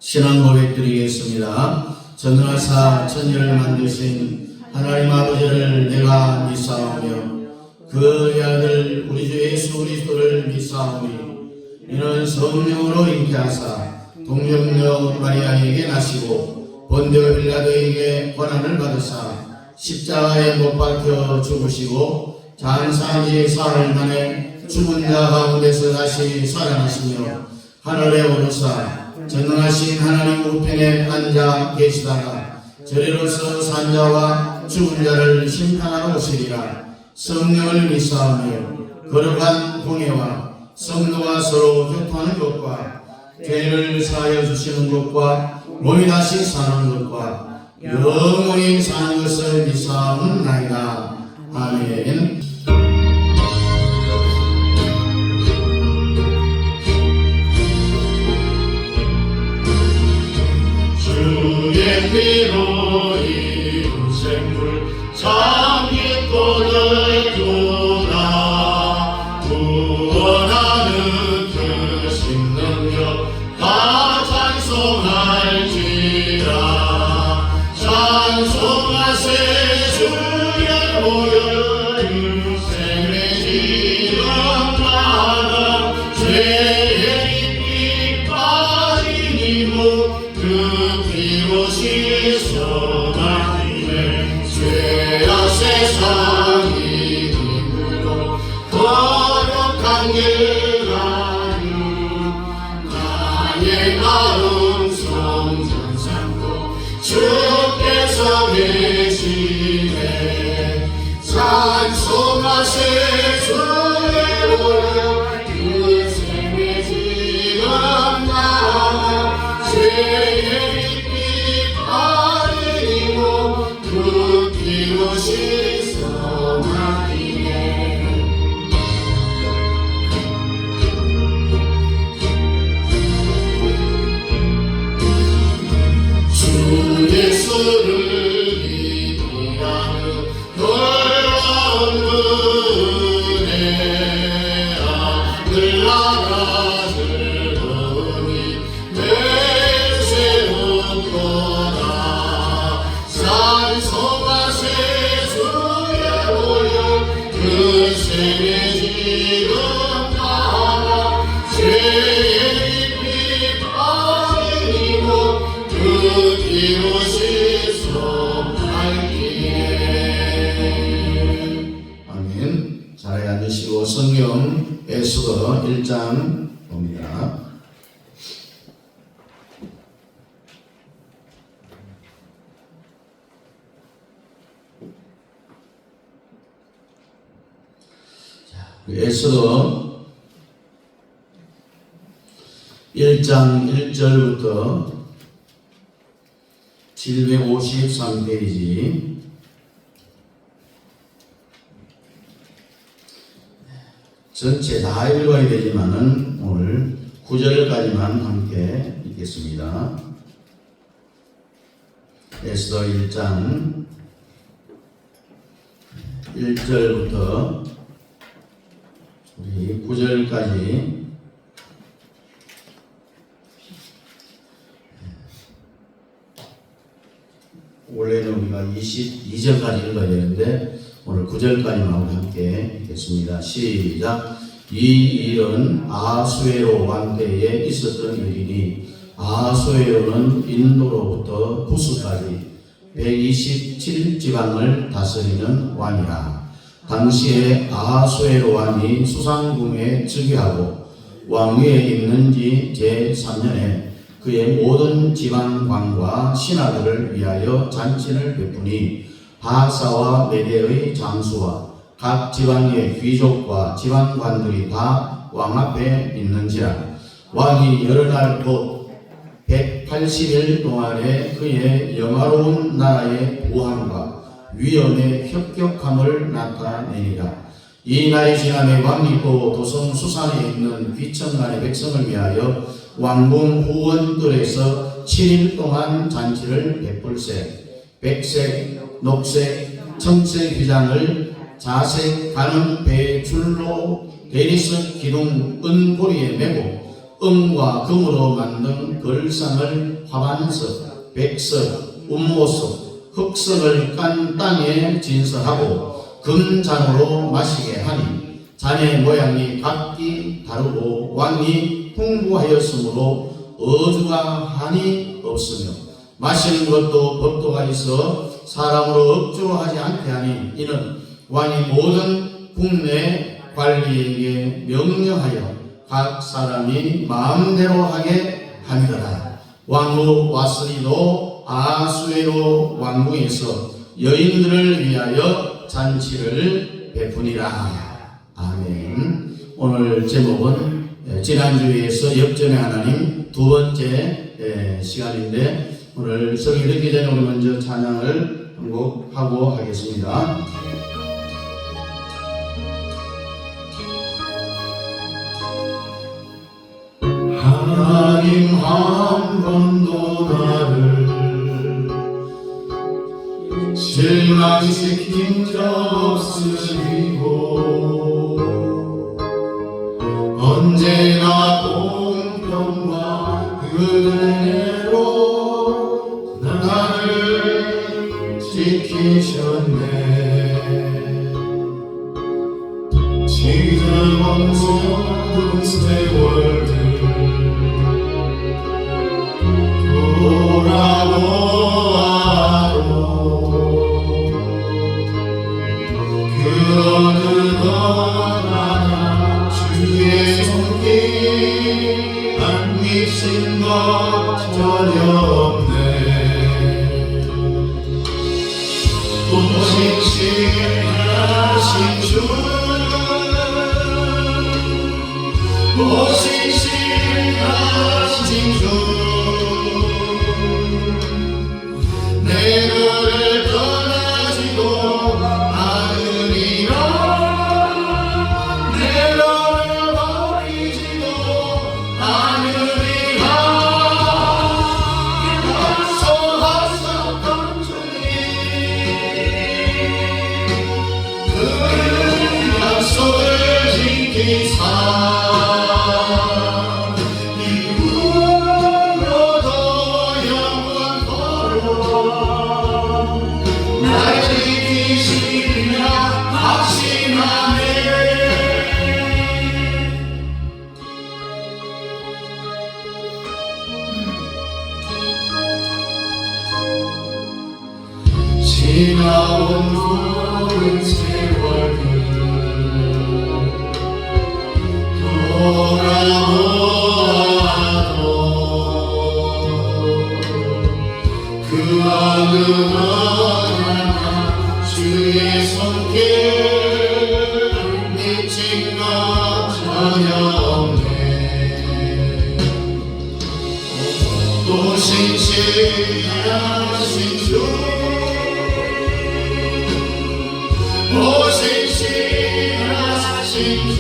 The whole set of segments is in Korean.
신앙 고백드리겠습니다. 전능하사 천지를 만드신 하나님 아버지를 내가 믿사오며 그 아들 우리 주 예수 그리스도를 믿사오니 이는 성령으로 잉태하사 동정녀 마리아에게 나시고 본디오 빌라도에게 고난을 받으사 십자가에 못 박혀 죽으시고 장사지 사흘 만에 죽은 자 가운데서 다시 살아나시며 하늘에 오르사 전능하신 하나님 우편에 앉아 계시다가 저리로서 산자와 죽은 자를 심판하러 오시리라. 성령을 믿사오며 거룩한 공예와 성도와 서로 교통하는 것과 죄를 사하여 주시는 것과 몸이 다시 사는 것과 영원히 사는 것을 믿사옵나이다. 아멘. 주의 피로 이룬 생물 장밋꽃을 두나 구원하는 그 신능력 다 찬송할지라. 찬송하세 주의 보혈 생의 지금 나가 죄의 깊이 빠진 이무 그 피로 씻어나기에 죄악 세상이 힘으로 거룩한 길 가는 나의 마음 성전 삼고 주께서 계시네. 찬송하세 주의 보혈 그 생의 지금 나가 죄의 깊이 빠진 이모 그 피로 씻어나기에. 주 예수를 믿으라는 놀라운 은혜 하늘나라 즐거움이 매일 새롭도다. 찬송하세 주의 보혈 그 생의 지금 나가 죄의 깊이 빠진 이모 그 피로 씻어나기에. 아멘. 자리에 앉으시고 성경 에스더 1장 봅니다. 에스더 1장 1절부터 753페이지 전체 다 읽어야 되지만은 오늘 9절까지만 함께 읽겠습니다. 에스더 1장 1절부터 우리 9절까지 원래는 우리가 22절까지 읽어야 되는데 오늘 9절까지만 함께 읽겠습니다. 시작. 이 일은 아수에로 왕 때에 있었던 일이니 아수에로는 인도로부터 구스까지 127지방을 다스리는 왕이라. 당시에 아수에로 왕이 수상궁에 즉위하고 왕위에 있는 지 제3년에 그의 모든 지방관과 신하들을 위하여 잔치를 베푸니 바사와 메대의 장수와 각 지방의 귀족과 지방관들이 다 왕 앞에 있는지라. 왕이 여러 날 곧 180일 동안에 그의 영화로운 나라의 부함과 위엄의 혁격함을 나타내니라. 이 날이 지남에 왕이 또 도성 수산에 있는 귀천간의 백성을 위하여 왕궁 후원들에서 7일 동안 잔치를 베풀세. 백색, 녹색, 청색 휘장을 자색 가는 배에 줄로 대리석 기둥 은고리에 메고 은과 금으로 만든 걸상을 화반석, 백석, 운모석, 흑석을 깐 땅에 진설하고 금잔으로 마시게 하니 잔의 모양이 각기 다르고 왕이 풍부하였으므로 어주가 한이 없으며 마시는 것도 법도가 있어 사람으로 억지로 하지 않게 하니 이는 왕이 모든 국내 관리에게 명령하여 각 사람이 마음대로 하게 함이더라. 왕후 와스리도 아하수에로 왕궁에서 여인들을 위하여 잔치를 베푸니라. 아멘. 오늘 제목은 지난주에서 역전의 하나님 두 번째 시간인데 오늘 성경 듣기 전에 우리 먼저 찬양을 한 곡 하고 하겠습니다. 하나님 한 번도 나를 실망시킨 적 없으시고 언제나 공평과 은혜로 나를 지키셨네. 지금 없는 세월들 돌아보아도 그 어느 거나 주의 손길 안 미친 것 전혀 없네. 또 신실하신 주 또 신실하신 주 내 너를 떠나지도 않으리라. 내 너를 버리지도 않으리라. 약속하셨던 주님 그 약속을 지키사 이후로도 영원토록 날 지키시리라 확신하네. 지나온 푸른 세월들 돌아보아도 그 어느 거나 주의 손길 미친 것 전혀 없네. 또 신실하신 주 오 신실하신 주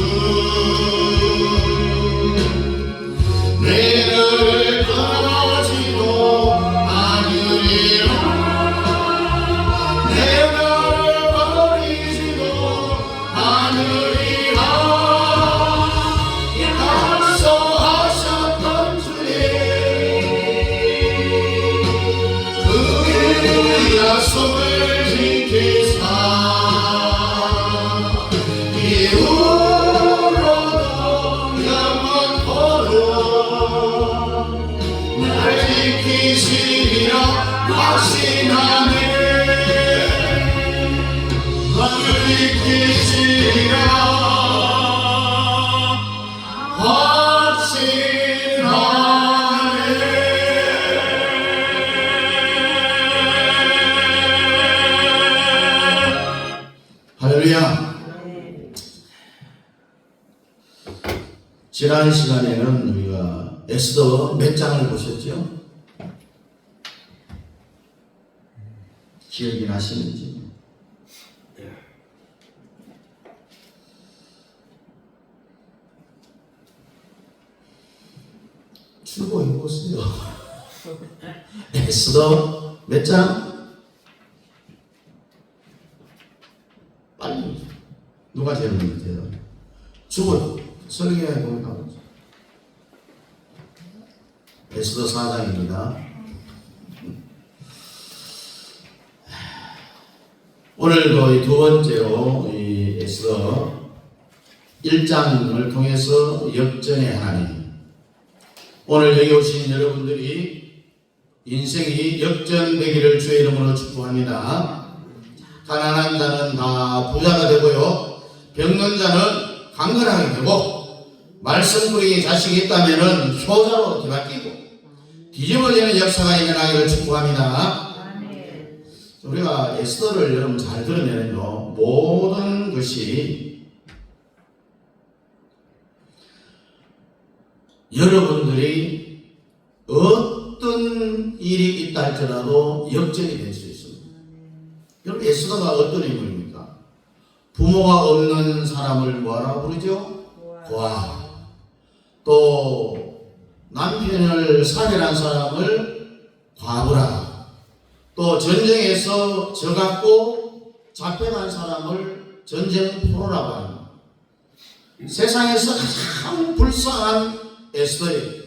내 너를 떠나지도 않으리라. 내 너를 버리지도 않으리라. 약속하셨던 주님 그 약속을 지키사 이후로도 영원토록 날 지키시리라 확신하네. 나를 지키시리라 확신하네. 할렐루야. 지난 시간에는 우리가 에스더 몇 장을 보셨죠? 기억이 나시는지? 출고해보세요. 에스더 몇 장? 빨리 누가 제일 먼저 대답해? 죽어요. 설계해 보면 나오죠. 에스더 4장입니다. 오늘도 이 두 번째로 이 에스더 1장을 통해서 역전의 하나님. 오늘 여기 오신 여러분들이 인생이 역전되기를 주의 이름으로 축복합니다. 가난한 자는 다 부자가 되고요, 병든 자는 강건하게 되고, 말씀 뿌리기 자식이 있다면 효자로 뒤바뀌고 뒤집어지는 역사가 일어나기를 축복합니다. 우리가 에스더를 여러분 잘 들으면요, 모든 것이 여러분들이 어떤 일이 있다 할지라도 역전이 될 수 있습니다. 여러분, 에스더가 어떤 인물입니까? 부모가 없는 사람을 뭐라 부르죠? 고아. 또 남편을 살해한 사람을 과부라. 또 전쟁에서 져갖고 잡혀간 사람을 전쟁포로라고 합니다. 세상에서 가장 불쌍한 에스더예요.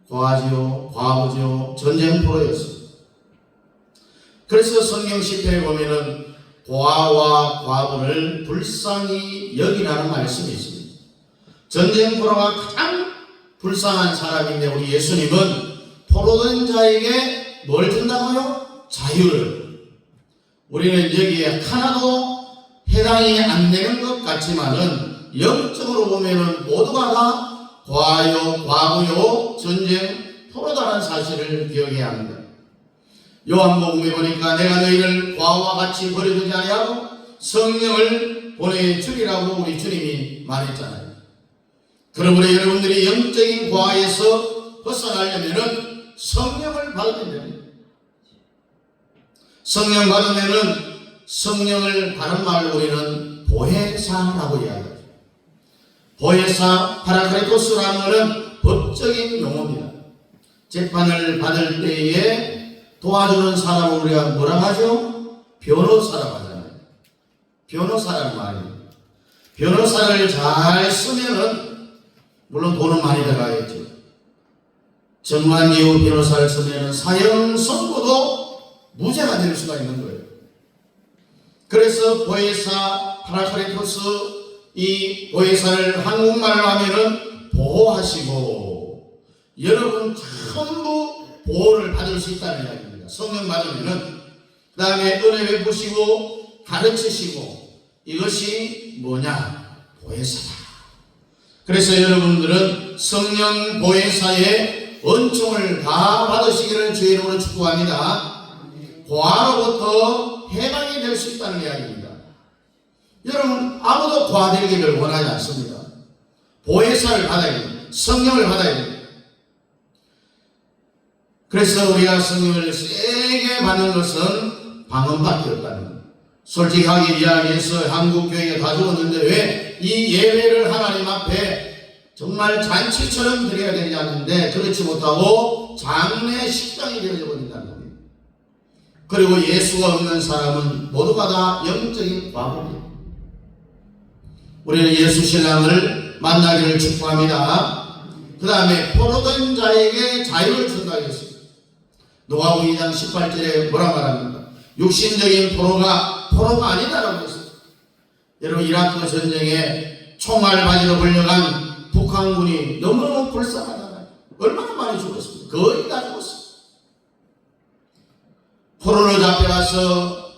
고아지요, 과부지요, 전쟁포로였습니다. 그래서 성경 시편에 보면은 고아와 과부를 불쌍히 여기라는 말씀이 있습니다. 전쟁포로가 가장 불쌍한 사람인데, 우리 예수님은 포로된 자에게 뭘 준다고요? 자유를. 우리는 여기에 하나도 해당이 안 되는 것 같지만은 영적으로 보면은 모두가 다 고아요, 과부요, 전쟁 포로다라는 사실을 기억해야 합니다. 요한복음에 보니까 내가 너희를 고아와 같이 버려두지 아니하고 성령을 보내주리라고 우리 주님이 말했잖아요. 그러므로 여러분들이 영적인 고아에서 벗어나려면은 성령을 받으면 됩니다. 성령 받으면은, 성령을 다른 말로 우리는 보혜사라고 이야기하죠. 보혜사, 파라크레토스라는 것은 법적인 용어입니다. 재판을 받을 때에 도와주는 사람을 우리가 뭐라고 하죠? 변호사라고 하잖아요. 변호사라는 말입니다. 변호사를 잘 쓰면은, 물론 돈은 많이 들어가겠죠. 정관 이후 변호사를 쓰면은 사형 선고도 무죄가 될 수가 있는 거예요. 그래서 보혜사, 파라크레토스, 이 보혜사를 한국말로 하면은 보호하시고, 여러분 전부 보호를 받을 수 있다는 이야기입니다. 성령 받으면은. 그 다음에 은혜 베푸시고 가르치시고, 이것이 뭐냐? 보혜사다. 그래서 여러분들은 성령 보혜사의 은총을 다 받으시기를 주의 이름으로 축복합니다. 고아로부터 해방이 될 수 있다는 이야기입니다. 여러분, 아무도 고아되기를 원하지 않습니다. 보혜사를 받아야 됩니다. 성령을 받아야 됩니다. 그래서 우리가 성령을 세게 받는 것은 방언밖에 없다는 겁니다. 솔직하게 이야기해서 한국 교회가 다 죽었는데 왜 이 예배를 하나님 앞에 정말 잔치처럼 드려야 되지 않는데 그렇지 못하고 장례식장이 되어져 버린다는 겁니다. 그리고 예수가 없는 사람은 모두가 다 영적인 과부입니다. 우리는 예수 신랑을 만나기를 축복합니다. 그 다음에 포로된 자에게 자유를 준다 했습니다. 누가복음 2장 18절에 뭐라 말합니까? 육신적인 포로가 아니다라고 했습니다. 여러분, 이라크 전쟁에 총알 맞으러 불려간 북한군이 너무너무 불쌍하잖아요. 얼마나 많이 죽었습니까? 거의 다 죽었습니다. 포로로 잡혀가서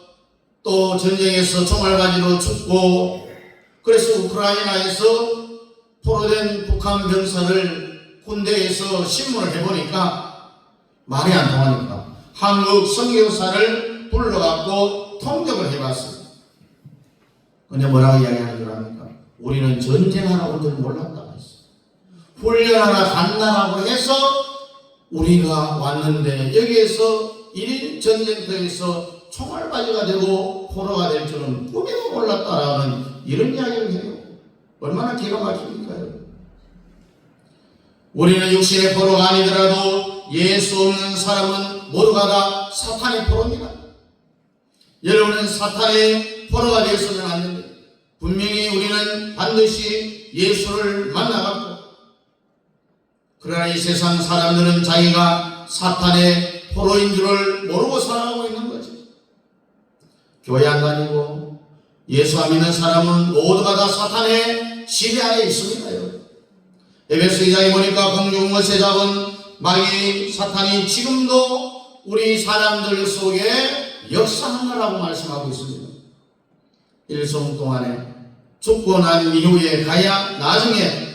또 전쟁에서 총알 맞으러 죽고, 그래서 우크라이나에서 포로된 북한 병사를 군대에서 신문을 해보니까 말이 안 통하니까 한국 선교사를 불러갖고 통역을 해봤습니다. 근데 뭐라고 이야기하는 줄 압니까? 우리는 전쟁하러 온 줄 몰랐다고 했어요. 훈련하러 간다라고 해서 우리가 왔는데 여기에서 1인 전쟁터에서 총알바지가 되고 포로가 될 줄은 꿈에도 몰랐다라는 이런 이야기를 해요. 얼마나 기가 막힙니까? 우리는 육신의 포로가 아니더라도 예수 없는 사람은 모두가 다 사탄의 포로입니다. 여러분은 사탄의 포로가 되어서는 안 됩니다. 분명히 우리는 반드시 예수를 만나갖고 그러나 이 세상 사람들은 자기가 사탄의 포로인 줄을 모르고 살아가고 있는 거지. 교회 안 다니고 예수 안 믿는 사람은 모두가 다 사탄의 지배하에 있습니다요. 에베소 2장에 보니까 공중것에 잡은 마귀 사탄이 지금도 우리 사람들 속에 역사한다라고 말씀하고 있습니다. 일성 동안에 죽고 난 이후에 가야 나중에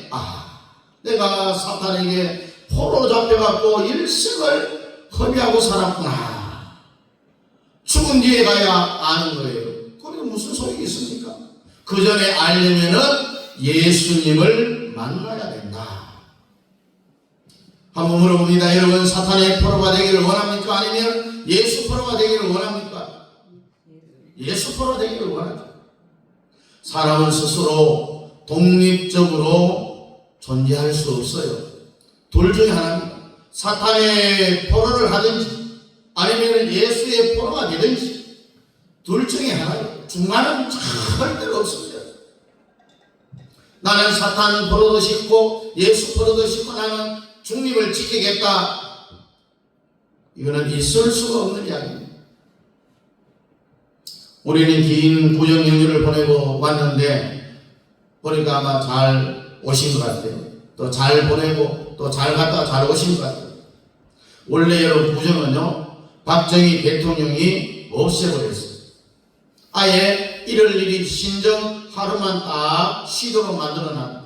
내가 사탄에게 포로 잡혀갖고 일생을 허비하고 살았구나. 죽은 뒤에 가야 아는 거예요. 그게 무슨 소용이 있습니까? 그 전에 알려면은 예수님을 만나야 된다. 한번 물어봅니다. 여러분, 사탄의 포로가 되기를 원합니까? 아니면 예수 포로가 되기를 원합니까? 예수 포로 되기를 원하죠. 사람은 스스로 독립적으로 존재할 수 없어요. 둘 중에 하나입니다. 사탄의 포로를 하든지 아니면 예수의 포로가 되든지 둘 중에 하나예요. 중간은 절대로 없습니다. 나는 사탄 포로도 싫고 예수 포로도 싫고 나는 중립을 지키겠다. 이거는 있을 수가 없는 이야기입니다. 우리는 긴 구정 연휴를 보내고 왔는데 보니까 아마 잘 오신 것 같아요. 또 잘 보내고 또 잘 갔다 잘 오신 것 같아요. 원래 여러분 구정은요 박정희 대통령이 없애버렸어요. 아예 1월 1일 신정 하루만 딱 쉬도록 만들어놨다.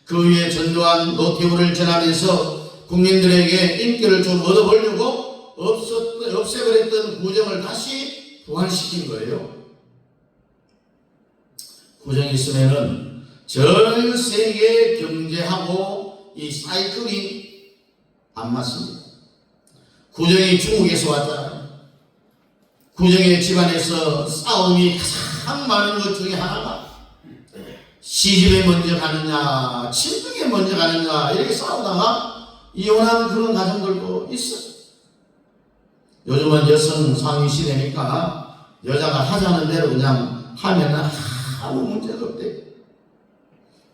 그 위에 전두환 노태우를 전하면서 국민들에게 인기를 좀 얻어보려고 없애버렸던 구정을 다시 부활시킨 거예요. 구정이 있으면은 전 세계 경제하고 이 사이클이 안 맞습니다. 구정이 중국에서 왔잖아요. 구정의 집안에서 싸움이 가장 많은 것 중에 하나가 시집에 먼저 가느냐 친정에 먼저 가느냐 이렇게 싸우다가 이혼하는 그런 가정들도 있어요. 요즘은 여성 상위 시대니까 여자가 하자는 대로 그냥 하면 아무 문제도 없대요.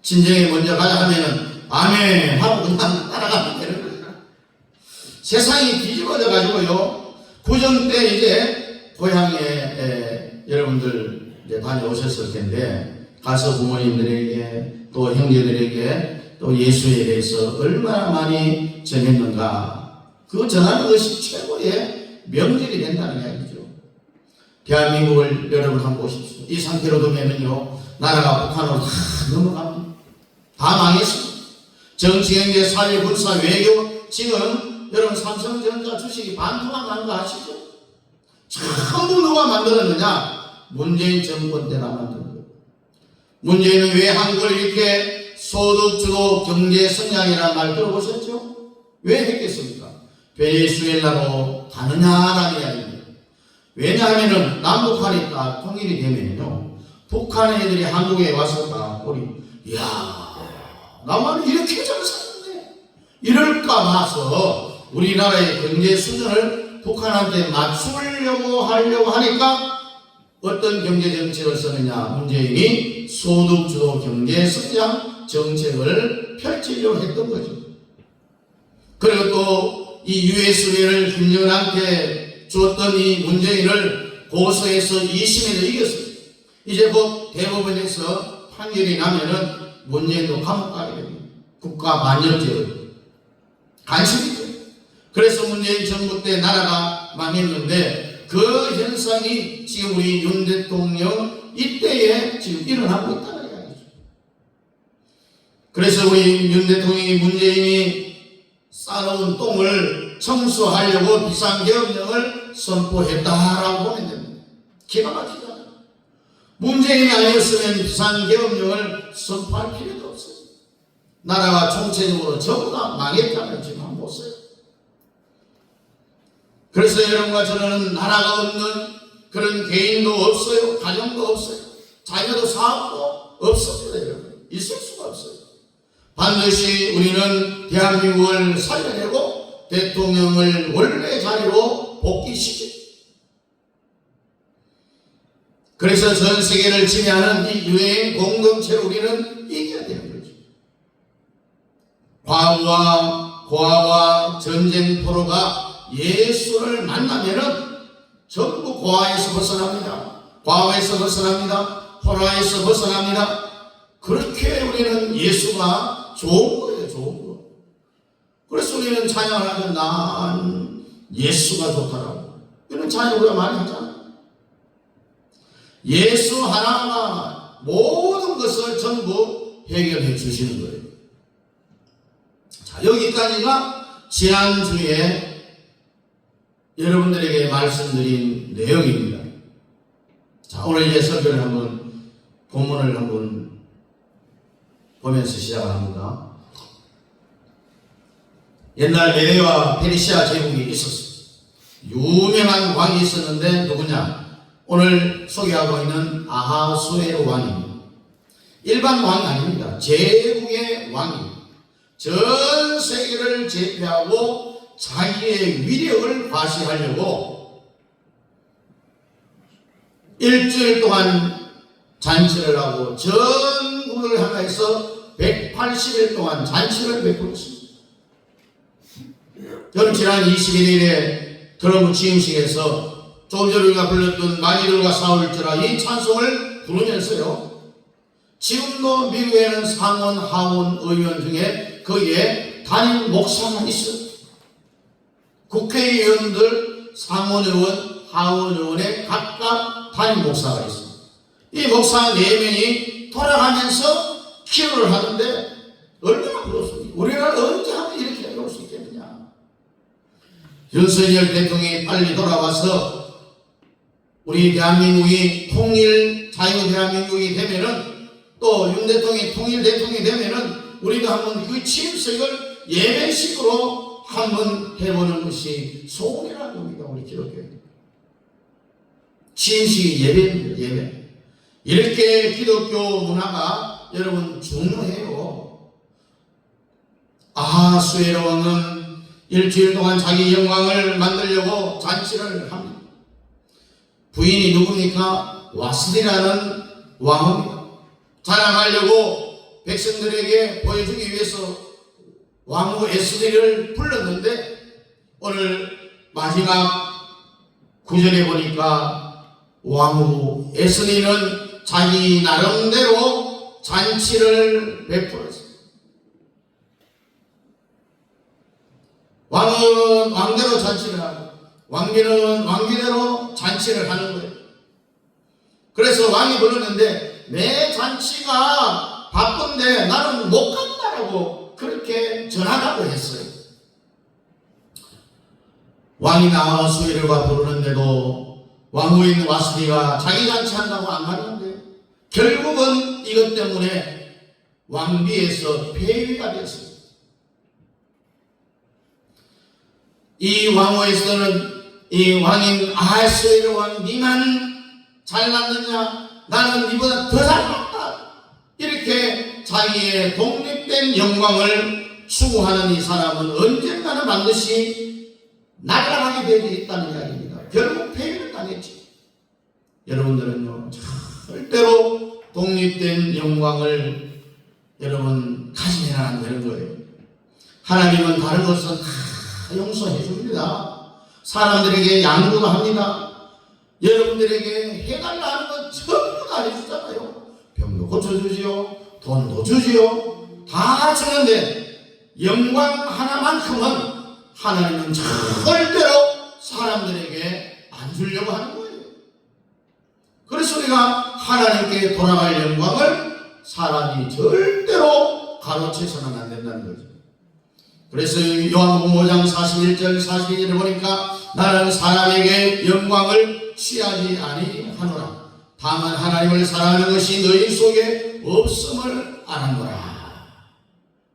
친정에 먼저 가자 하면은 아멘 하고 그냥 따라가면 되는 거예요. 세상이 뒤집어져 가지고요. 구정 때 이제 고향에 여러분들 이제 다녀오셨을 텐데 가서 부모님들에게 또 형제들에게 또 예수에 대해서 얼마나 많이 전했는가. 그 전하는 것이 최고의 명절이 된다는 이야기죠. 대한민국을 여러분 한번 보십시오. 이 상태로 두면은요 나라가 북한으로 다 넘어갑니다. 다 망했습니다. 정치, 경제, 사회, 군사, 외교 지금 여러분 삼성전자 주식이 반토막 난 거 아시죠? 전부 누가 만들었느냐? 문재인 정권 때나 만든 거예요. 문재인은 왜 한국을 이렇게 소득주도 경제 성장이라는 말 들어보셨죠? 왜 했겠습니까? 베네수엘라로 가느냐라는 이야기입니다. 왜냐하면 남북한이 딱 통일이 되면요 북한 애들이 한국에 와서 딱 우리 이야 나만 이렇게 잘 사는데 이럴까 봐서 우리나라의 경제 수준을 북한한테 맞추려고 하려고 하니까 어떤 경제 정책을 쓰느냐? 문재인이 소득주도 경제 성장 정책을 펼치려고 했던 거죠. 그리고 또 이 USB를 김정은한테 주었던 이 문재인을 고소해서 2심에서 이겼어요. 이제 곧 대법원에서 판결이 나면은 문재인도 감옥 가게 됩니다. 국가 반역죄로 간첩이죠. 그래서 문재인 정부 때 나라가 망했는데 그 현상이 지금 우리 윤 대통령 이때에 지금 일어나고 있다는 이야기죠. 그래서 우리 윤 대통령이 문재인이 쌓아놓은 똥을 청소하려고 비상계엄령을 선포했다라고 보면 됩니다. 기가 막히잖아요. 문재인이 아니었으면 비상계엄령을 선포할 필요도 없어요. 나라가 총체적으로 전부 다 망했다면 지금 한번 보세요. 그래서 여러분과 저는 나라가 없는 그런 개인도 없어요. 가정도 없어요. 자녀도 사업도 없습니다. 여러분. 있을 수가 없어요. 반드시 우리는 대한민국을 살려내고 대통령을 원래 자리로 복귀시키죠. 그래서 전 세계를 지배하는 이 유행 공동체를 우리는 이겨야 되는 거죠. 과거와 고아와 전쟁 포로가 예수를 만나면은 전부 고아에서 벗어납니다. 과거에서 벗어납니다. 포로에서 벗어납니다. 그렇게 우리는 예수가 좋은 거예요. 좋은 거. 그래서 우리는 찬양을 하면 난 예수가 좋더라고. 이런 찬양 우리가 많이 하잖아요. 예수 하나가 모든 것을 전부 해결해 주시는 거예요. 자, 여기까지가 지난주에 여러분들에게 말씀드린 내용입니다. 자, 오늘 이제 설교를 한번, 본문을 한번 보면서 시작을 합니다. 옛날 메대와 페르시아 제국이 있었어요. 유명한 왕이 있었는데 누구냐? 오늘 소개하고 있는 아하수에로 왕입니다. 일반 왕이 아닙니다. 제국의 왕입니다. 전 세계를 제패하고 자기의 위력을 과시하려고 일주일 동안 잔치를 하고 전국을 향해서 180일 동안 잔치를 베풀었습니다. 저는 지난 21일에 트럼프 취임식에서 조금 전에 우리가 불렀던 마귀들과 싸울지라 이 찬송을 부르면서요, 지금도 미국에는 상원, 하원 의원 중에 거기에 담임 목사가 있어요. 국회의원들, 상원의원, 하원의원에 각각 담임 목사가 있어요. 이 목사 4명이 돌아가면서 기도를 하는데 얼마나 부럽습니까? 우리나라 언제 하면 이렇게 해볼 수 있겠느냐. 윤석열 대통령이 빨리 돌아와서 우리 대한민국이 통일 자유 대한민국이 되면은, 또 윤 대통령이 통일 대통령이 되면은 우리도 한번 그 취임식을 예배식으로 한번 해보는 것이 소원이라는 겁니다. 우리 기독교에 취임식이 예배입니다. 예배. 이렇게 기독교 문화가 여러분 중요해요. 아하수에로 왕은 일주일 동안 자기 영광을 만들려고 잔치를 합니다. 부인이 누굽니까? 와스디라는 왕입니다. 자랑하려고 백성들에게 보여주기 위해서 왕후 에스디를 불렀는데, 오늘 마지막 구절에 보니까 왕후 에스디는 자기 나름대로 잔치를 베풀었어요. 왕은 왕대로 잔치를 하고 왕비는 왕비대로 잔치를 하는 거예요. 그래서 왕이 불렀는데 내 잔치가 바쁜데 나는 못 간다라고 그렇게 전하라고 했어요. 왕이 나와 수혜를과 부르는데도 왕후인 와스디가 자기 잔치한다고 안 가는데 결국은 이것 때문에 왕비에서 폐위가 됐어요. 이 왕후에서는 이 왕인 아하수에로 왕, 니만 잘났느냐? 나는 니보다 더 잘났다. 이렇게 자기의 독립된 영광을 추구하는 이 사람은 언젠가는 반드시 날아가게 되어 있다는 이야기입니다. 결국 폐위를 당했지. 여러분들은요, 절대로 독립된 영광을 여러분 가지면 안 되는 거예요. 하나님은 다른 것은 다 용서해 줍니다. 사람들에게 양보도 합니다. 여러분들에게 해달라 하는 건 전부 다 해주잖아요. 병도 고쳐주지요, 돈도 주지요, 다 주는데 영광 하나만큼은 하나님은 절대로 사람들에게 안 주려고 하는 거예요. 그래서 우리가 하나님께 돌아갈 영광을 사람이 절대로 가로채서는 안 된다는 거죠. 그래서 요한복음 5장 41절 42절에 보니까 나는 사람에게 영광을 취하지 아니하노라. 다만 하나님을 사랑하는 것이 너희 속에 없음을 아는거라.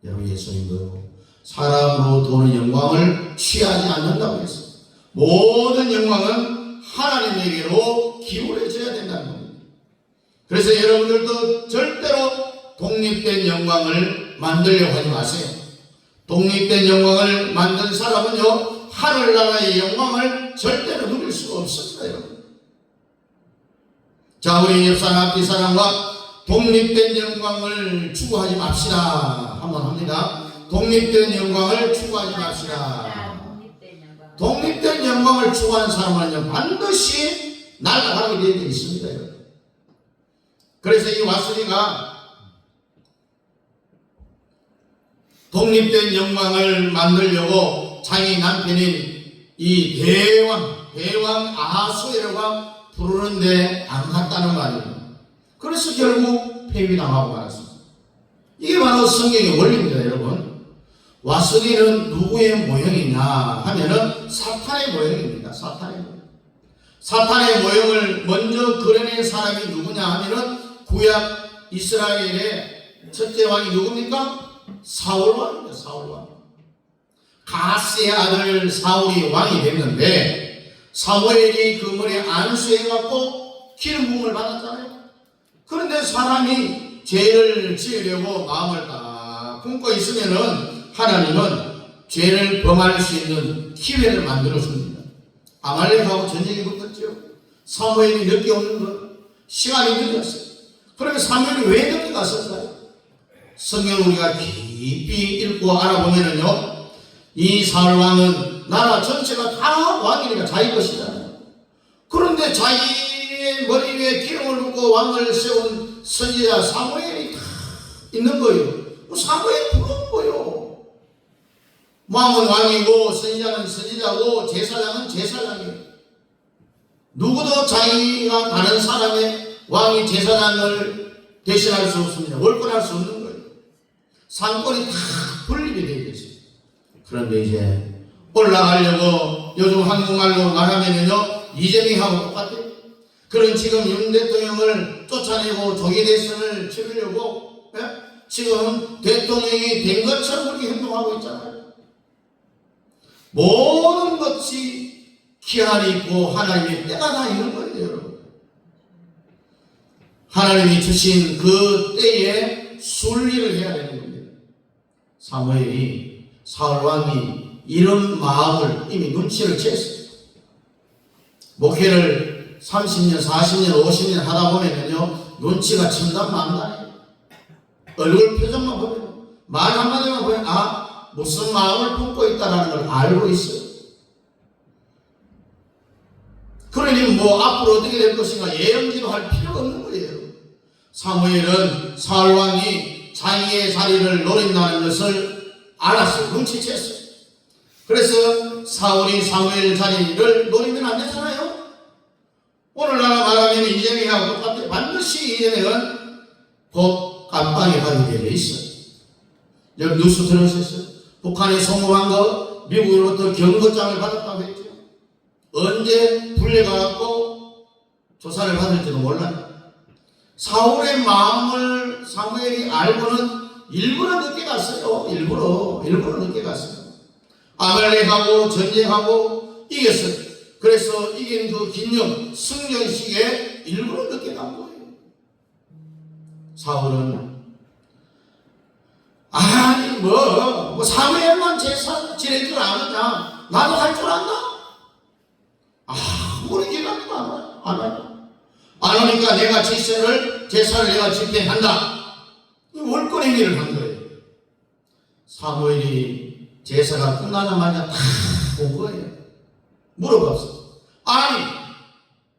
여러분, 예수님도 사람으로 도는 영광을 취하지 않는다고 했어요. 모든 영광은 하나님에게로 기울여져야 된다는 겁니다. 그래서 여러분들도 절대로 독립된 영광을 만들려고 하지 마세요. 독립된 영광을 만든 사람은요, 하늘나라의 영광을 절대로 누릴 수가 없습니다, 여러분. 자, 우리 옆사람, 앞뒤사람과 독립된 영광을 추구하지 맙시다 한번 합니다. 독립된 영광을 추구하지 맙시다. 독립된 영광을 추구하는 사람은요 반드시 날아가게 되어 있습니다. 여러분. 그래서 이 왓슨이가 독립된 영광을 만들려고 자기 남편인 이 대왕 아하수에로가 부르는데 안 갔다는 말이에요. 그래서 결국 폐위당하고 말았습니다. 이게 바로 성경의 원리입니다. 여러분, 왓슨이는 누구의 모형이냐 하면은 사탄의 모형입니다. 사탄의 모형을 먼저 그려낸 사람이 누구냐 하면은 구약 이스라엘의 첫째 왕이 누굽니까? 사울왕입니다. 사울왕. 가스의 아들 사울이 왕이 됐는데 사무엘이 그 머리에 안수해갖고 기름 부음을 받았잖아요. 그런데 사람이 죄를 지으려고 마음을 딱 품고 있으면은 하나님은 죄를 범할 수 있는 기회를 만들어 줍니다. 아말렉하고 전쟁이 붙었죠. 사무엘이 늦게 오는 것, 시간이 늦었어요. 그러면 사무엘이 왜 늦게 갔을까요? 성경을 우리가 깊이 읽고 알아보면은요, 이 사울왕은 나라 전체가 다 왕이니까 자기 것이잖아요. 그런데 자기의 머리 위에 기름을 붓고 왕을 세운 선지자 사무엘이 다 있는 거예요. 사무엘이 부러운 거예요. 왕은 왕이고 선지자는 선지자고 제사장은 제사장이에요. 누구도 자기가 다른 사람의 왕이 제사장을 대신할 수 없습니다. 월권할 수 없는 거예요. 상권이 다 분립이 되어 있어요. 그런데 이제 올라가려고 요즘 한국말로 말하면요 이재명하고 똑같아요. 그런 지금 윤 대통령을 쫓아내고 조기 대선을 치르려고 지금 대통령이 된 것처럼 그렇게 행동하고 있잖아요. 모든 것이 기한이 있고 하나님의 때가 다 있는 거예요. 여러분, 하나님이 주신 그 때에 순리를 해야 되는 겁니다. 사무엘이 사울왕이 이런 마음을 이미 눈치를 챘어요. 목회를 30년, 40년, 50년 하다 보면요 눈치가 천단만단해요. 얼굴 표정만 보면, 말 한마디만 보면 무슨 마음을 품고 있다는 걸 알고 있어요. 그러니 뭐 앞으로 어떻게 될 것인가 예언기도 할 필요가 없는 거예요. 사무엘은 사울왕이 자기의 자리를 노린다는 것을 알았어요. 눈치챘어요. 그래서 사울이 사무엘 자리를 노리면 안 되잖아요. 오늘날 말하면 이재명하고 똑같아요. 반드시 이재명은 곧 감방에 가게 되어 있어요. 여러분 뉴스 들으셨어요? 북한이 송금한 거 미국으로부터 경고장을 받았다고 했죠. 언제 불려가갖고 조사를 받을지도 몰라요. 사울의 마음을 사무엘이 알고는 일부러 늦게 갔어요. 일부러 늦게 갔어요. 아말렉하고 전쟁하고 이겼어요. 그래서 이긴 그 기념 승전식에 일부러 늦게 간 거예요. 사울은 아니 뭐 사무엘만 제사 지낼 줄 아느냐, 나도 할 줄 안다. 우리 기간도 안 하니까 내가 제사를 내가 집행한다. 월권의 일을 한 거예요. 사무엘이 제사가 끝나자마자 다 온 거예요. 물어봤어. 아니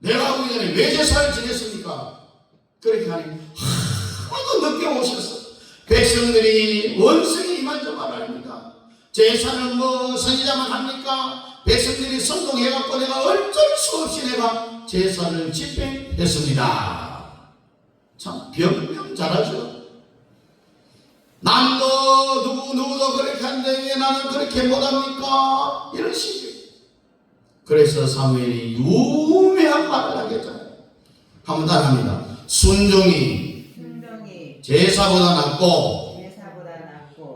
내가 오기 전에 왜 제사를 지냈습니까? 그렇게 하니 하도 늦게 오셨어. 백성들이 원성이 이만저만 말합니다. 제사는 뭐 선지자만 합니까? 백성들이 선동해갖고 내가 어쩔 수 없이 내가 제사를 집행했습니다. 참 변명 잘하죠. 남도 누구도 그렇게 하는데 왜 나는 그렇게 못합니까? 이런 식이에요. 그래서 사무엘이 유명한 말을 하겠잖아요. 한번 따라합니다. 순종이 제사보다 낫고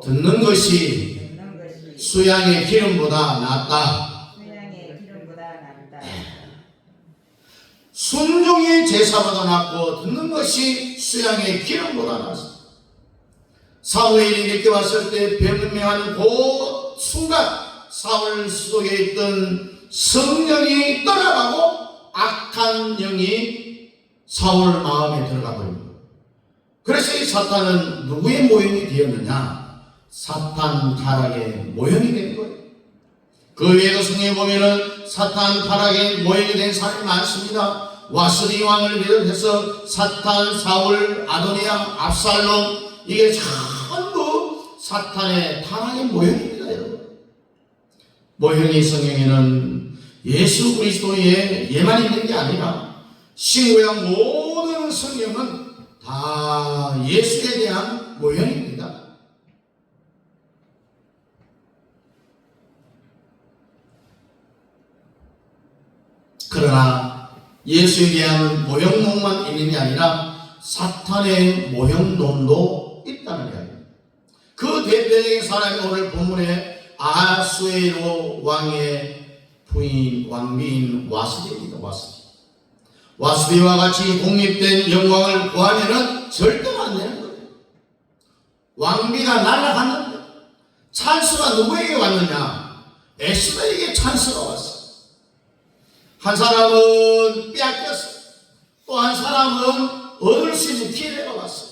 듣는 것이 수양의 기름보다 낫다. 순종이 제사보다 낫고 듣는 것이 수양의 기름보다 낫다. 사무엘이 늦게 왔을 때 변명하는 그 순간 사울 속에 있던 성령이 떠나가고 악한 영이 사울 마음에 들어가 버립니다. 그래서 이 사탄은 누구의 모형이 되었느냐? 사탄 타락의 모형이 된 거예요. 그 외에도 성경에 보면은 사탄 타락의 모형이 된 사람이 많습니다. 와스리 왕을 비롯해서 사탄, 사울, 아도니아, 압살롬, 이게 전부 사탄의 타락의 모형입니다, 여러분. 모형이 성경에는 예수 그리스도의 예만 있는 게 아니라 신구약 모든 성경은 다 예수에 대한 모형입니다. 그러나 예수에 대한 모형론만 있는 게 아니라 사탄의 모형론도 있다는 이야기입니다. 그 대표적인 사람이 오늘 본문에 아하수에로 왕의 부인, 왕비인 와스디입니다. 와스디와 같이 독립된 영광을 구하면은 절대로 안 되는 거예요. 왕비가 날아갔는데 찬스가 누구에게 왔느냐? 에스더에게 찬스가 왔어. 한 사람은 빼앗겼어. 또 한 사람은 얻을 수 있는 기회가 왔어.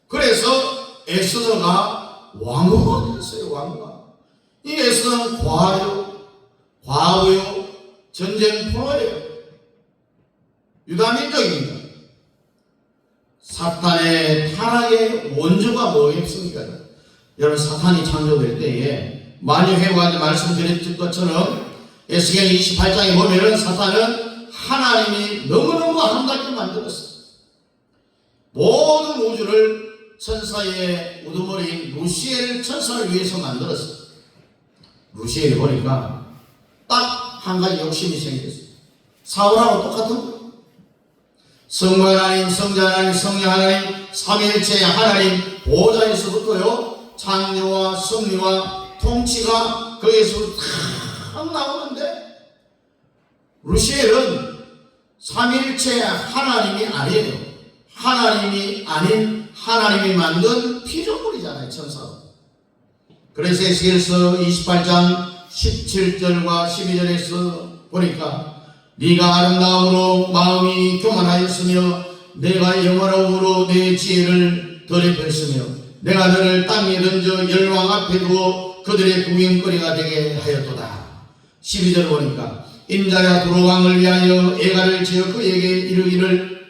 그래서 에스더가 왕후가 됐어요. 왕후가. 이 에스더는 과부요, 전쟁 프로예요. 유다민족입니다. 사탄의 타락의 원조가 뭐겠습니까? 여러분, 사탄이 창조될 때에 많이 회고한테 말씀드렸던 것처럼 에스겔 28장에 보면은 사탄은 하나님이 너무너무 아름답게 만들었어요. 모든 우주를 천사의 우두머리인 루시엘 천사를 위해서 만들었어요. 루시엘이 보니까 딱 한 가지 욕심이 생겼어요. 사울하고 똑같은 거예요. 성부 하나님, 성자 하나님, 성령 하나님, 삼위일체 하나님 보호자에서부터요, 창조와 섭리와 통치가 거기에서 탁 나오는데, 루시엘은 삼위일체 하나님이 아니에요. 하나님이 아닌 하나님이 만든 피조물이잖아요, 천사가. 그래서 에스겔서 28장 17절과 12절에서 보니까 네가 아름다움으로 마음이 교만하였으며 내가 영원함으로 내 지혜를 더럽혔으며 내가 너를 땅에 던져 열왕 앞에 두어 그들의 구경거리가 되게 하였도다. 12절 보니까 인자야 두로 왕을 위하여 애가를 지어 그에게 이르기를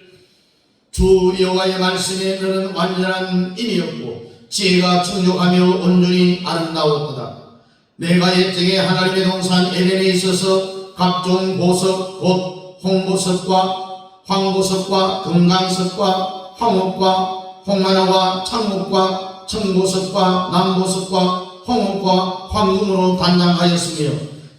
주 여호와의 말씀에 너는 완전한 인이었고 지혜가 충족하며 온전히 아름다웠도다. 내가 옛적에 하나님의 동산 에덴에 있어서 각종 보석 곧 홍보석과 황보석과 금강석과 황옥과 홍마나와 창목과 청보석과 남보석과 홍옥과 황금으로 단장하였으며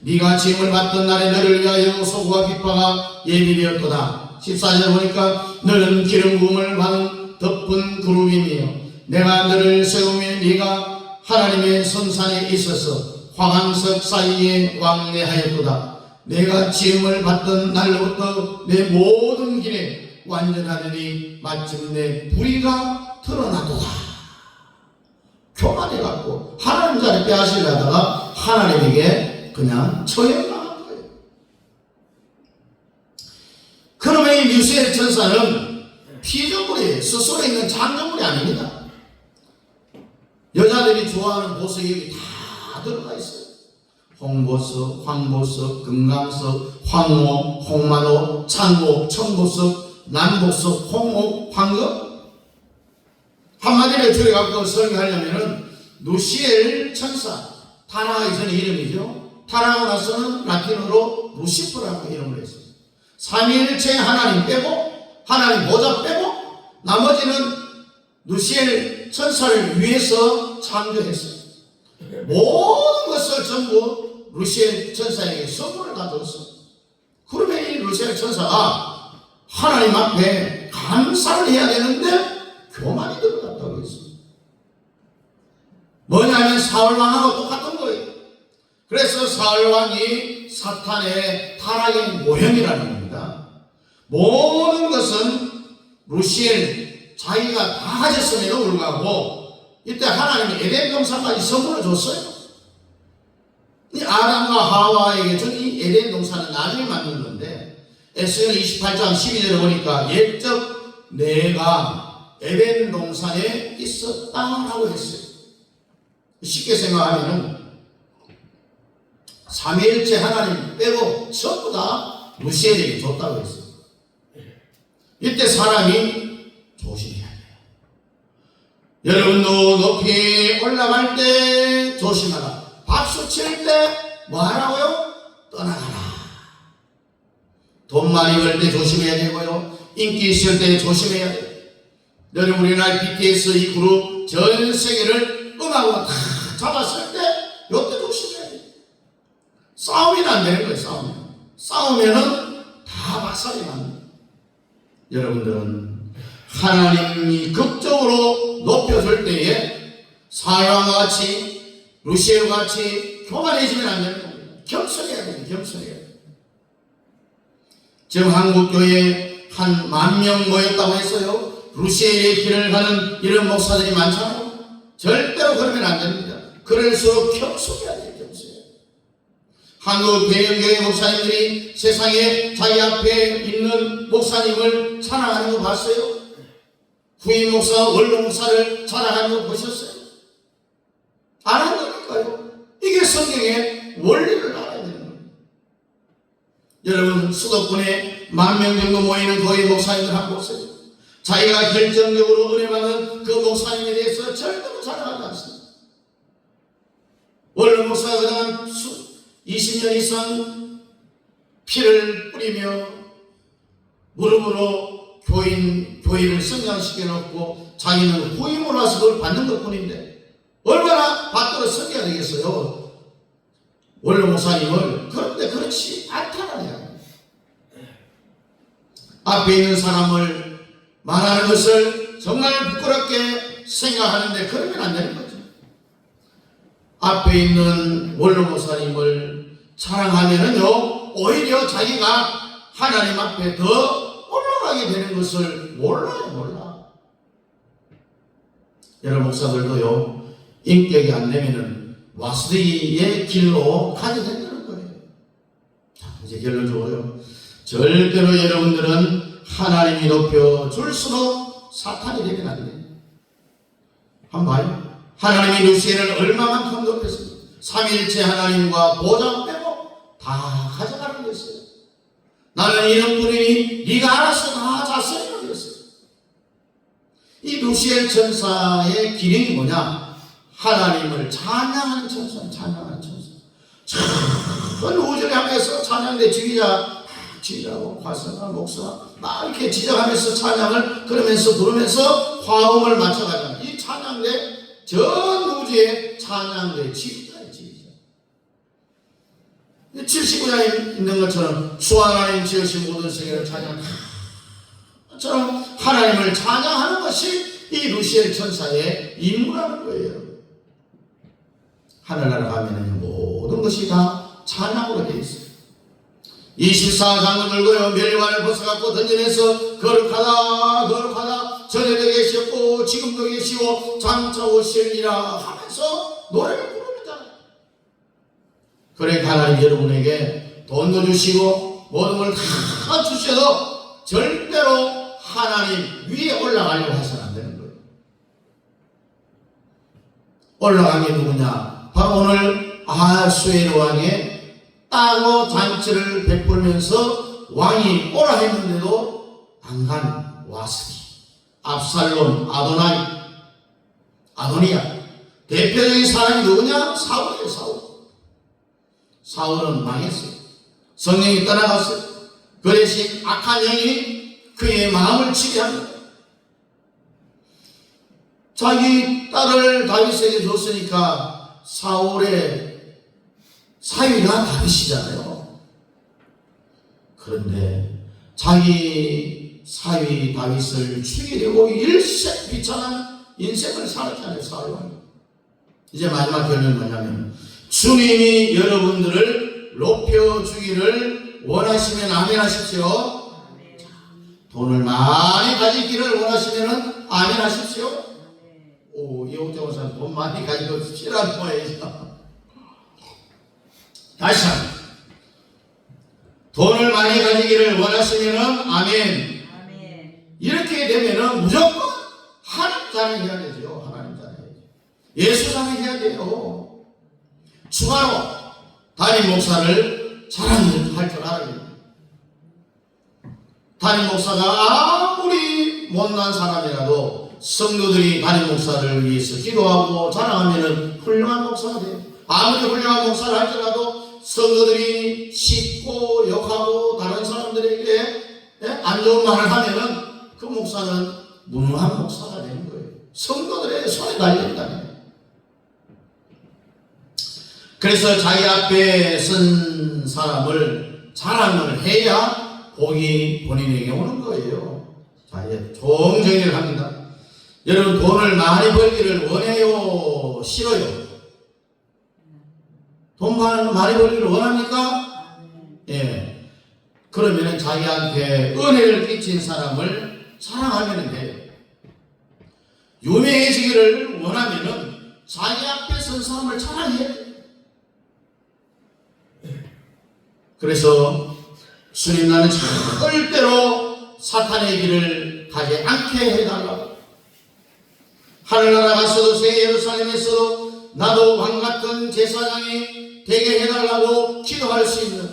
네가 지음을 받던 날에 너를 위하여 소구와 비파가 예비되었도다. 14절 보니까 너는 기름 부음을 받은 덮은 그룹이며 내가 너를 세우며 네가 하나님의 선산에 있어서 화강석 사이에 왕래하였도다. 내가 지음을 받던 날로부터 내 모든 길에 완전하더니 마침내 불의가 드러나도다. 교만해갖고 하나님 자리 빼앗으려다가 하나님에게 그냥 처형당한 거예요. 그러면 이 루시엘 천사는 피조물이에요. 스스로 있는 창조물이 아닙니다. 여자들이 좋아하는 보석이 여기 다 들어가 있어요. 홍보석, 황보석, 금강석, 황호, 홍만호, 창보, 청보석, 남보석, 홍옥, 황금. 한마디로 줄여갖고 설명하려면은 루시엘 천사, 타락하기 전에 이름이죠. 타락하고 나서는 라틴어로 루시퍼라고 이름을 했어요. 삼위일체 하나님 빼고, 하나님 보좌 빼고, 나머지는 루시엘 천사를 위해서 창조했어요. 모든 것을 전부 루시엘 천사에게 선물을 다 줬어요. 그러면 이 루시엘 천사가 하나님 앞에 감사를 해야 되는데 교만이 들어갔다고 했어요. 뭐냐면 사울왕하고 똑같은 거예요. 그래서 사울왕이 사탄의 타락의 모형이라는 겁니다. 모든 것은 루시엘 자기가 다 가졌음에도 불구하고 이때 하나님이 에덴 동산까지 선물을 줬어요. 이 아담과 하와에게 준 이 에덴 동산은 나중에 만든 건데 에스겔 28장 12절에 보니까 옛적 내가 에덴 동산에 있었다라고 했어요. 쉽게 생각하면은 삼위일체 하나님 빼고 전부 다 루시엘에게 줬다고 했어요. 이때 사람이 조심해야 돼요. 여러분도 높이 올라갈 때 조심하라. 박수 칠 때 뭐하라고요? 떠나가라. 돈 많이 벌 때 조심해야 되고요. 인기 있을 때 조심해야 돼요. 여러분 우리나라 BTS 이 그룹 전 세계를 음악으로 다 잡았을 때 요때 조심해야 돼요. 싸우면 안 되는 거예요. 싸우면은 다 박살이 납니다. 여러분들은 하나님이 극적으로 높여줄 때에 사회와 같이 루시엘과 같이 교만해지면 안 되는 겁니다. 겸손해야 됩니다. 겸손해야 돼요. 지금 한국교회에 한 10,000명 모였다고 했어요. 루시엘의 길을 가는 이런 목사들이 많잖아요. 절대로 그러면 안 됩니다. 그럴수록 겸손해야 돼요. 겸손해야 돼요. 한국 대형교회 목사님들이 세상에 자기 앞에 있는 목사님을 찬양하는 거 봤어요? 후임 목사, 원로 목사를 찬양하는 거 보셨어요? 안 한다니까요. 이게 성경의 원리를 알아야 되는 거예요. 여러분 수도권에 10,000명 정도 모이는 교회 목사님들 한번 보세요. 자기가 결정적으로 은혜 받은 그 목사님에 대해서 절대로 찬양하지 않습니다. 원로 목사가 그동안 20년 이상 피를 뿌리며 무릎으로 교인을 성장시켜 놓고 자기는 후임으로 와서 그걸 받는 것 뿐인데 얼마나 받들어 섬겨야 되겠어요? 원로 목사님을. 그런데 그렇지 않다라냐. 앞에 있는 사람을 말하는 것을 정말 부끄럽게 생각하는데 그러면 안 되는 거죠. 앞에 있는 원로 목사님을 사랑하면은요 오히려 자기가 하나님 앞에 더 올라가게 되는 것을 몰라. 여러분 목사들도요 인격이 안 되면은 와스리의 길로 가게 된다는 거예요. 자, 이제 결론적으로요. 절대로 여러분들은 하나님이 높여줄수록 사탄이 되면 안 돼요. 한번 봐요. 하나님이 루시엘을 얼마만큼 높였습니까? 삼위일체 하나님과 보좌 빼고 다 가져가는 거였어요. 나는 이런 분이니 네가 알아서 다 잤으니까 그랬어요. 이 루시엘 천사의 기능이 뭐냐? 하나님을 찬양하는 천사, 찬양하는 천사. 전 우주를 향해서 찬양대 지휘자고 화사나 목사 막 이렇게 지적하면서 찬양을 그러면서 부르면서 화음을 맞춰가잖아요. 이 찬양대 전 우주의 찬양대 지휘자예요. 79장에 있는 것처럼 주 하나님 지으신 모든 세계를 찬양하는 것처럼 하나님을 찬양하는 것이 이 루시엘 천사의 임무라는 거예요. 하늘나라 가면은 모든 것이 다 찬양으로 되어 있어요. 24장을 들고요 멸관을 벗어갖고 던지면서 거룩하다 전에도 계셨고 지금도 계시고 장차 오시리라 하면서 노래를 부릅니다. 그래 하나님 여러분에게 돈도 주시고 모든 걸 다 주셔도 절대로 하나님 위에 올라가려고 해서는 안 되는 거예요. 올라간 게 누구냐? 바로 오늘 아하수에로 왕의 따고 잔치를 베풀면서 왕이 오라 했는데도 안 간 와스리, 압살롬, 아도니아. 대표적인 사람이 누구냐? 사울이에요. 사울은 망했어요. 성령이 떠나갔어요. 그 대신 악한 영이 그의 마음을 지배합니다. 자기 딸을 다윗에게 줬으니까 사울의 사위가 다윗이잖아요. 그런데 자기 사위 다윗을 죽이려고 일생 비참한 인생을 살았잖아요. 사울왕이. 이제 마지막 결론은 뭐냐면 주님이 여러분들을 높여주기를 원하시면 아멘 하십시오. 돈을 많이 가지기를 원하시면 아멘 하십시오. 오, 이용재 원사님 돈 많이 가지고 싫어하는 거예요. 다시 한번 돈을 많이 가지기를 원하시면 아멘. 이렇게 되면은 무조건 하나님 자랑해야 되죠. 하나님 자랑해야죠. 예수 사랑해야 돼요. 추가로 담임 목사를 자랑할 줄 알아야 돼요. 담임 목사가 아무리 못난 사람이라도 성도들이 담임 목사를 위해서 기도하고 자랑하면 훌륭한 목사가 돼요. 아무리 훌륭한 목사를 할지라도 성도들이 씻고 욕하고 다른 사람들에게 안 좋은 말을 하면은 그 목사는 무능한 목사가 되는 거예요. 성도들의 손에 달린다는 거예요. 그래서 자기 앞에 선 사람을 자랑을 해야 복이 본인에게 오는 거예요. 자, 이제 종정리를 합니다. 여러분, 돈을 많이 벌기를 원해요? 싫어요? 돈 많이 벌기를 원합니까? 예. 그러면 자기한테 은혜를 끼친 사람을 사랑하면 돼요. 유명해지기를 원하면 자기 앞에 선 사람을 사랑해야 돼요. 그래서 주님, 나는 절대로 사탄의 길을 가지 않게 해달라고. 하늘나라 가서도 새 예루살렘에서도 나도 왕같은 제사장이 되게 해달라고 기도할 수 있는,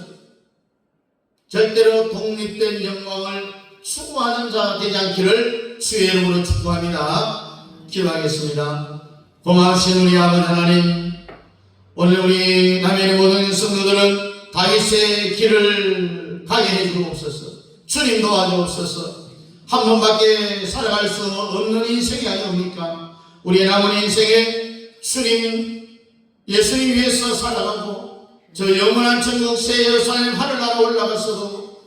절대로 독립된 영광을 추구하는 자 되지 않기를 주의 이름으로 축복합니다. 기도하겠습니다. 고마우신 우리 아버지 하나님, 오늘 우리 남해의 모든 성도들은 다윗의 길을 가게 해주옵소서. 주님 도와주옵소서. 한 번밖에 살아갈 수 없는 인생이 아니옵니까? 우리의 남은 인생에 주님, 예수님 위해서 살아가고 저 영원한 천국 새 예루살렘 하늘나라 올라갔어도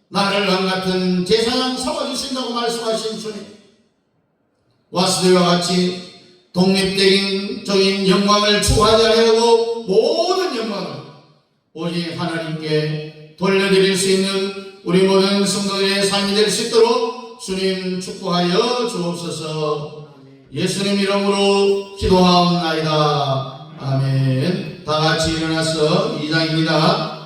나를 왕같은 제사장 삼아주신다고 말씀하신 주님, 와스들과 같이 독립적인 영광을 추구하지 아니하고 모든 영광을 오직 하나님께 돌려드릴 수 있는 우리 모든 성도들의 삶이 될 수 있도록 주님 축복하여 주옵소서. 예수님 이름으로 기도하옵나이다. 아멘. 다 같이 일어나서 2장입니다.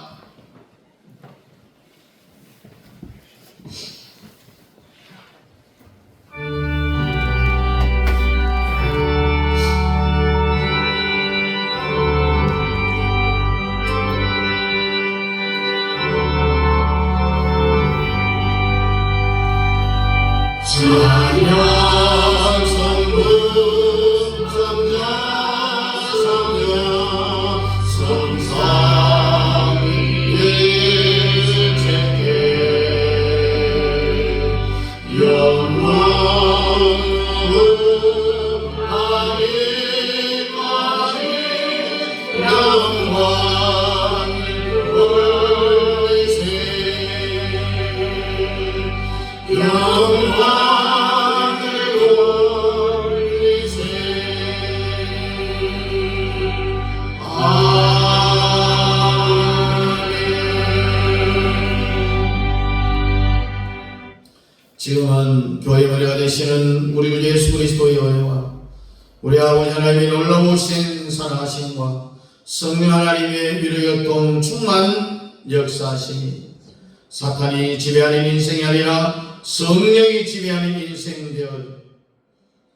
지금은 교회 머리가 되시는 우리 주 예수 그리스도의 은혜와 우리 아버지 하나님의 놀라우신 사랑하심과 성령 하나님의 위로교통 충만 역사하심이 사탄이 지배하는 인생이 아니라 성령이 지배하는 인생 되어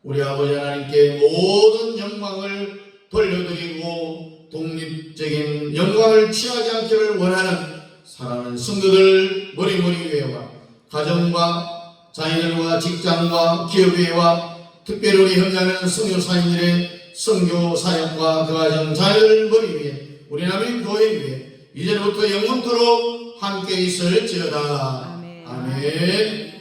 우리 아버지 하나님께 모든 영광을 돌려드리고 독립적인 영광을 취하지 않기를 원하는 사랑하는 성도들 머리 위에와 가정과 자녀들과 직장과 기업회와 특별히 우리 협력하는 선교사님들의 선교 사역과 그 가정 자녀들 머리 위에 우리 남인 교회 위에 이제부터 영원토록 함께 있을지어다. 아멘.